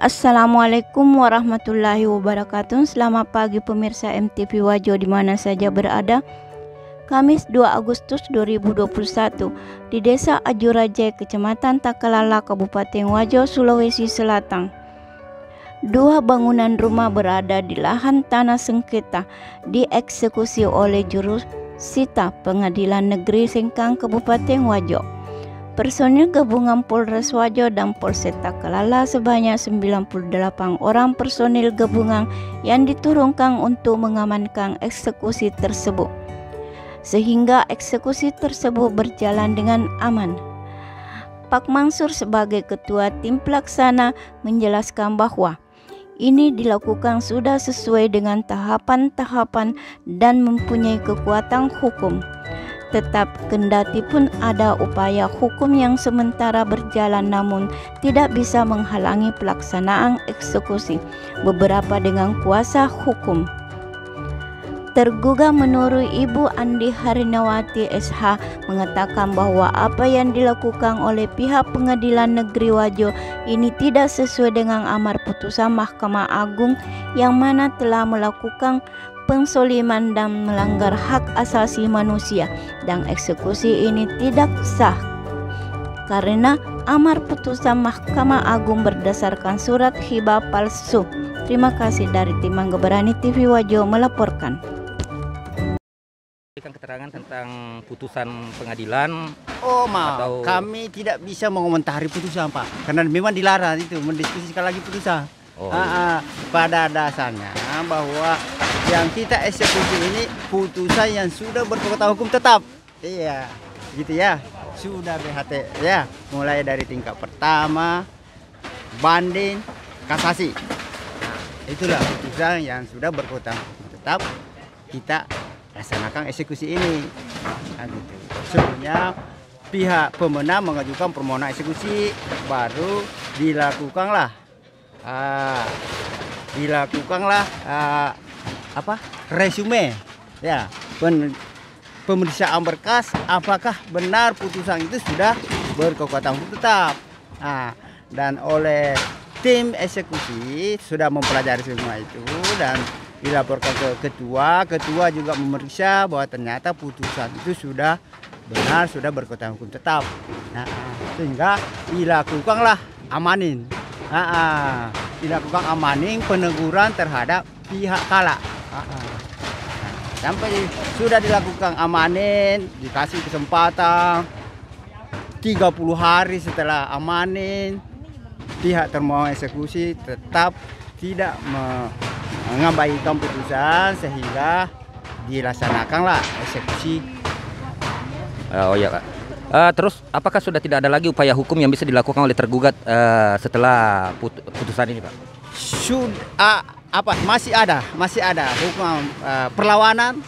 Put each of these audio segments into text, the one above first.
Assalamualaikum warahmatullahi wabarakatuh. Selamat pagi pemirsa MTV Wajo di mana saja berada. Kamis 2 Agustus 2021 di Desa Ajuraja, Kecamatan Takalala, Kabupaten Wajo, Sulawesi Selatan. Dua bangunan rumah berada di lahan tanah sengketa dieksekusi oleh jurusita Pengadilan Negeri Sengkang, Kabupaten Wajo. Personil gabungan Polres Wajo dan Polsek Takalala sebanyak 98 orang personil gabungan yang diturunkan untuk mengamankan eksekusi tersebut, sehingga eksekusi tersebut berjalan dengan aman. Pak Mansur sebagai ketua tim pelaksana menjelaskan bahwa ini dilakukan sudah sesuai dengan tahapan-tahapan dan mempunyai kekuatan hukum. Tetap kendati pun ada upaya hukum yang sementara berjalan namun tidak bisa menghalangi pelaksanaan eksekusi beberapa dengan kuasa hukum. Tergugat menurut Ibu Andi Harinawati SH mengatakan bahwa apa yang dilakukan oleh pihak Pengadilan Negeri Wajo ini tidak sesuai dengan amar putusan Mahkamah Agung yang mana telah melakukan penzoliman dan melanggar hak asasi manusia, dan eksekusi ini tidak sah karena amar putusan Mahkamah Agung berdasarkan surat hibah palsu. Terima kasih dari tim Mangga Berani TV Wajo melaporkan. Berikan keterangan tentang putusan pengadilan. Atau kami tidak bisa mengomentari putusan, Pak, karena memang dilarang itu mendiskusikan lagi putusan. Pada dasarnya bahwa yang kita eksekusi ini putusan yang sudah berkekuatan hukum tetap. Iya, gitu ya. Sudah BHT ya, mulai dari tingkat pertama, banding, kasasi. Itulah putusan yang sudah berkekuatan hukum tetap. Kita laksanakan eksekusi ini. Gitu. Sebelumnya pihak pemenang mengajukan permohonan eksekusi, baru dilakukanlah resume ya, pemeriksaan berkas apakah benar putusan itu sudah berkekuatan hukum tetap. Dan oleh tim eksekusi sudah mempelajari semua itu dan dilaporkan ke ketua juga memeriksa bahwa ternyata putusan itu sudah benar, sudah berkekuatan hukum tetap. Sehingga dilakukanlah amanin. Dilakukan amaning peneguran terhadap pihak kala. Sampai sudah dilakukan amanin, dikasih kesempatan 30 hari setelah amanin, pihak termohon eksekusi tetap tidak mengabaikan putusan sehingga dilaksanakanlah eksekusi. Oh ya, Kak. Terus apakah sudah tidak ada lagi upaya hukum yang bisa dilakukan oleh tergugat setelah putusan ini, Pak? Masih ada hukum perlawanan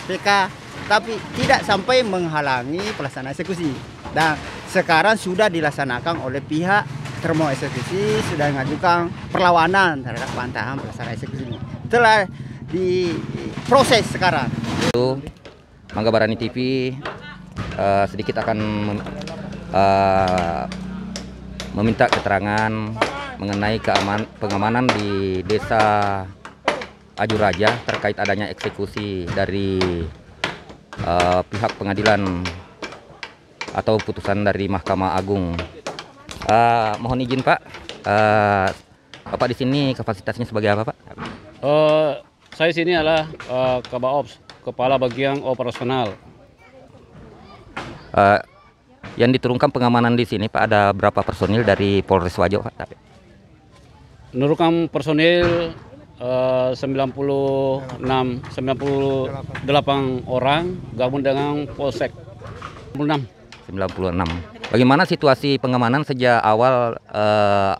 PK, tapi tidak sampai menghalangi pelaksanaan eksekusi. Dan sekarang sudah dilaksanakan oleh pihak termohon eksekusi, sudah mengajukan perlawanan terhadap bantahan pelaksanaan eksekusi ini. Telah diproses sekarang. Itu Mangga Berani TV sedikit akan meminta keterangan mengenai pengamanan di Desa Ajuraja terkait adanya eksekusi dari pihak pengadilan atau putusan dari Mahkamah Agung. Mohon izin, Pak, Bapak di sini kapasitasnya sebagai apa, Pak? Saya sini adalah Kabaops, Kepala Bagian Operasional. Yang diturunkan pengamanan di sini, Pak, ada berapa personil dari Polres Wajo, Pak? Menurunkan personil 98 orang gabung dengan Polsek 96. Bagaimana situasi pengamanan sejak awal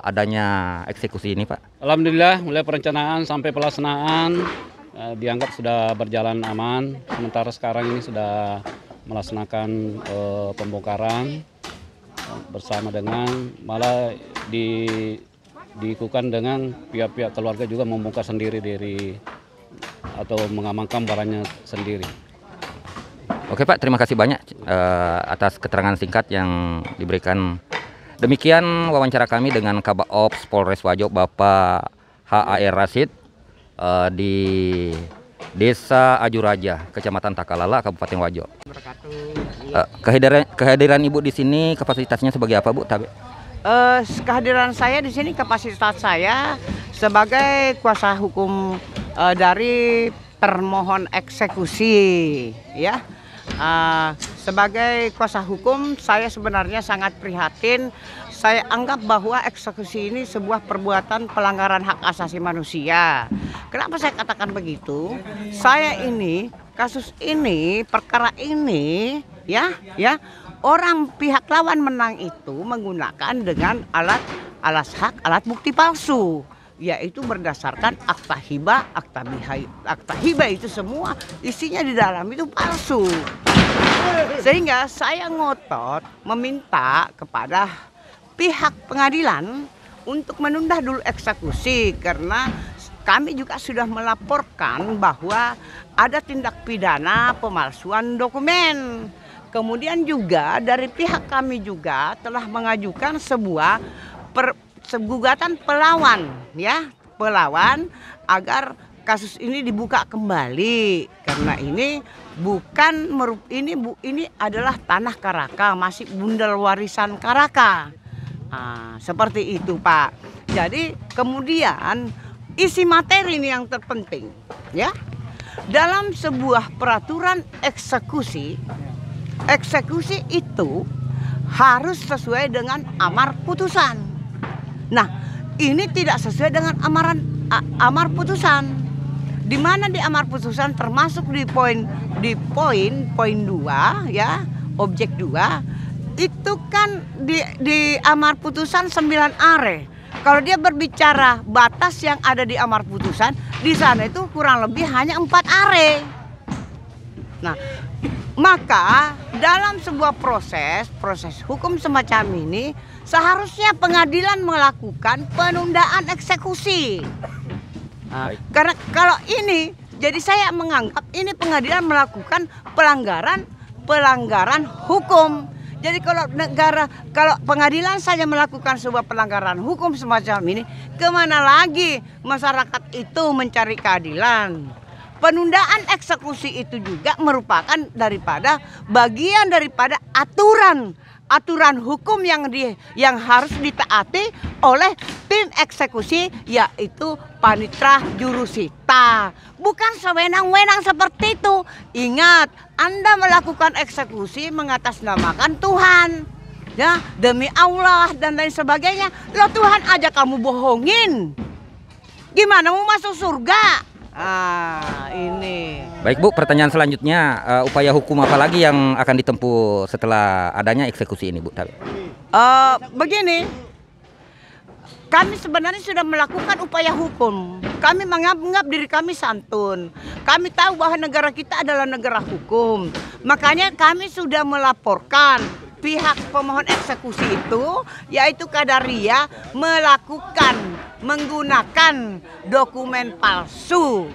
adanya eksekusi ini, Pak? Alhamdulillah, mulai perencanaan sampai pelaksanaan dianggap sudah berjalan aman. Sementara sekarang ini sudah melaksanakan pembongkaran bersama dengan malah diikukan dengan pihak-pihak keluarga juga membongkar sendiri atau mengamankan barangnya sendiri. Oke, Pak, terima kasih banyak atas keterangan singkat yang diberikan Demikian wawancara kami dengan Kabak Ops Polres Wajo Bapak HAR Rasid di Desa Ajuraja, Kecamatan Takalala, Kabupaten Wajo. Kehadiran Ibu di sini kapasitasnya sebagai apa, Bu? Kehadiran saya di sini kapasitas saya sebagai kuasa hukum dari termohon eksekusi, ya. Sebagai kuasa hukum saya sebenarnya sangat prihatin. Saya anggap bahwa eksekusi ini sebuah perbuatan pelanggaran hak asasi manusia. Kenapa saya katakan begitu? Saya ini, kasus ini, perkara ini, ya, orang pihak lawan menang itu menggunakan dengan alat bukti palsu, yaitu berdasarkan akta hibah, akta hibah itu semua isinya di dalam itu palsu. Sehingga saya ngotot meminta kepada pihak pengadilan untuk menunda dulu eksekusi, karena kami juga sudah melaporkan bahwa ada tindak pidana pemalsuan dokumen. Kemudian juga dari pihak kami juga telah mengajukan sebuah gugatan pelawan, ya, pelawan agar kasus ini dibuka kembali, karena ini bukan ini adalah tanah Karaka, masih bundel warisan Karaka. Seperti itu, Pak. Jadi kemudian isi materi ini yang terpenting, ya. Dalam sebuah peraturan eksekusi itu harus sesuai dengan amar putusan. Nah, ini tidak sesuai dengan amar putusan. Di mana di amar putusan termasuk di poin 2, ya, objek 2 itu kan di amar putusan 9 are. Kalau dia berbicara batas yang ada di amar putusan, di sana itu kurang lebih hanya 4 are. Nah, maka dalam sebuah proses hukum semacam ini seharusnya pengadilan melakukan penundaan eksekusi. Karena kalau ini, jadi saya menganggap ini pengadilan melakukan pelanggaran hukum. Jadi kalau pengadilan saja melakukan sebuah pelanggaran hukum semacam ini, kemana lagi masyarakat itu mencari keadilan? Penundaan eksekusi itu juga merupakan bagian daripada aturan hukum yang harus ditaati oleh tim eksekusi, yaitu panitra jurusita. Bukan sewenang-wenang seperti itu. Ingat, Anda melakukan eksekusi mengatasnamakan Tuhan, ya, demi Allah dan lain sebagainya. Loh, Tuhan aja kamu bohongin, gimana mau masuk surga? Ini. Baik, Bu, pertanyaan selanjutnya, upaya hukum apa lagi yang akan ditempuh setelah adanya eksekusi ini, Bu? Begini, kami sebenarnya sudah melakukan upaya hukum. Kami menganggap diri kami santun. Kami tahu bahwa negara kita adalah negara hukum. Makanya kami sudah melaporkan pihak pemohon eksekusi itu, yaitu Kadaria, menggunakan dokumen palsu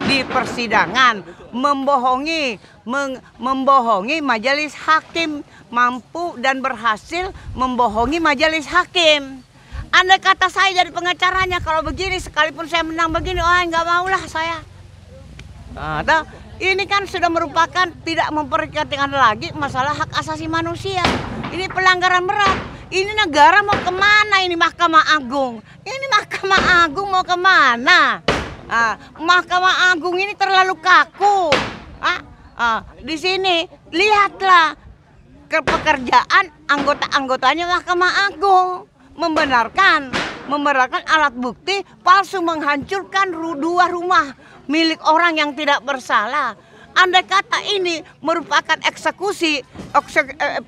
di persidangan, membohongi majelis hakim, mampu dan berhasil membohongi majelis hakim. Andai kata saya jadi pengacaranya, kalau begini sekalipun saya menang begini, nggak maulah saya. Ini kan sudah merupakan tidak memperhatikan lagi masalah hak asasi manusia. Ini pelanggaran berat. Ini negara mau kemana? Ini Mahkamah Agung. Ini Mahkamah Agung mau kemana? Mahkamah Agung ini terlalu kaku. Di sini lihatlah pekerjaan anggota-anggotanya Mahkamah Agung. Membenarkan alat bukti palsu menghancurkan 2 rumah milik orang yang tidak bersalah. Andai kata ini merupakan eksekusi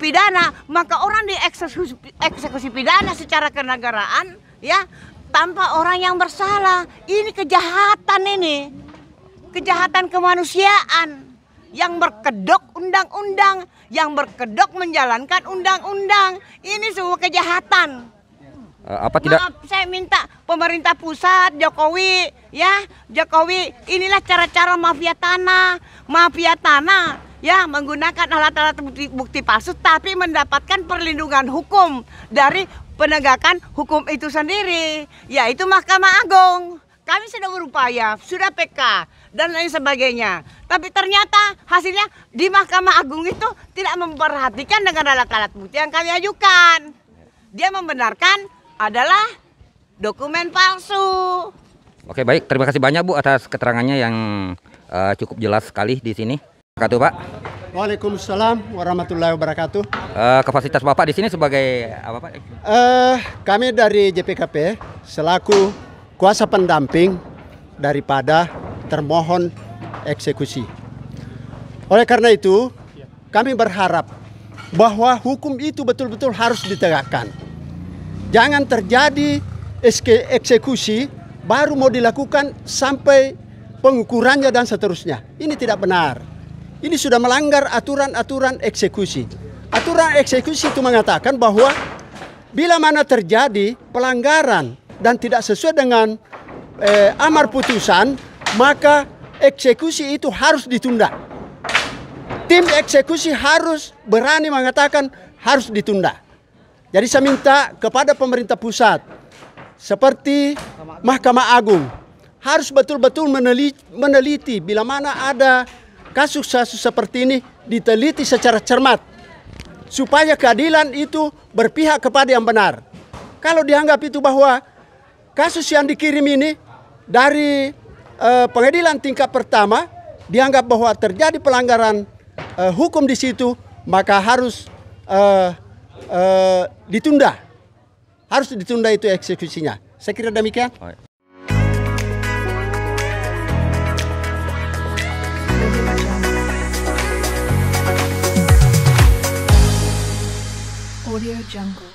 pidana, maka orang dieksekusi pidana secara kenegaraan, ya, tanpa orang yang bersalah. Ini kejahatan, ini kejahatan kemanusiaan yang berkedok undang-undang, yang berkedok menjalankan undang-undang. Ini semua kejahatan. Maaf, saya minta pemerintah pusat, Jokowi, inilah cara-cara mafia tanah ya menggunakan alat-alat bukti palsu tapi mendapatkan perlindungan hukum dari penegakan hukum itu sendiri, yaitu Mahkamah Agung. Kami sudah berupaya, sudah PK dan lain sebagainya. Tapi ternyata hasilnya di Mahkamah Agung itu tidak memperhatikan dengan alat-alat bukti yang kami ajukan. Dia membenarkan adalah dokumen palsu. Oke, baik. Terima kasih banyak Bu atas keterangannya yang cukup jelas sekali di sini. Wabarakatuh, Pak. Waalaikumsalam warahmatullahi wabarakatuh. Kapasitas Bapak di sini sebagai apa, Pak? Kami dari JPKP selaku kuasa pendamping daripada termohon eksekusi. Oleh karena itu, kami berharap bahwa hukum itu betul-betul harus ditegakkan. Jangan terjadi eksekusi baru mau dilakukan sampai pengukurannya dan seterusnya. Ini tidak benar. Ini sudah melanggar aturan-aturan eksekusi. Aturan eksekusi itu mengatakan bahwa bila mana terjadi pelanggaran dan tidak sesuai dengan amar putusan, maka eksekusi itu harus ditunda. Tim eksekusi harus berani mengatakan harus ditunda. Jadi saya minta kepada pemerintah pusat, seperti Mahkamah Agung, harus betul-betul meneliti bila mana ada kasus-kasus seperti ini, diteliti secara cermat, supaya keadilan itu berpihak kepada yang benar. Kalau dianggap itu bahwa kasus yang dikirim ini dari pengadilan tingkat pertama, dianggap bahwa terjadi pelanggaran hukum di situ, maka harus ditunda. Harus ditunda itu eksekusinya. Saya kira demikian. Audio Jungle.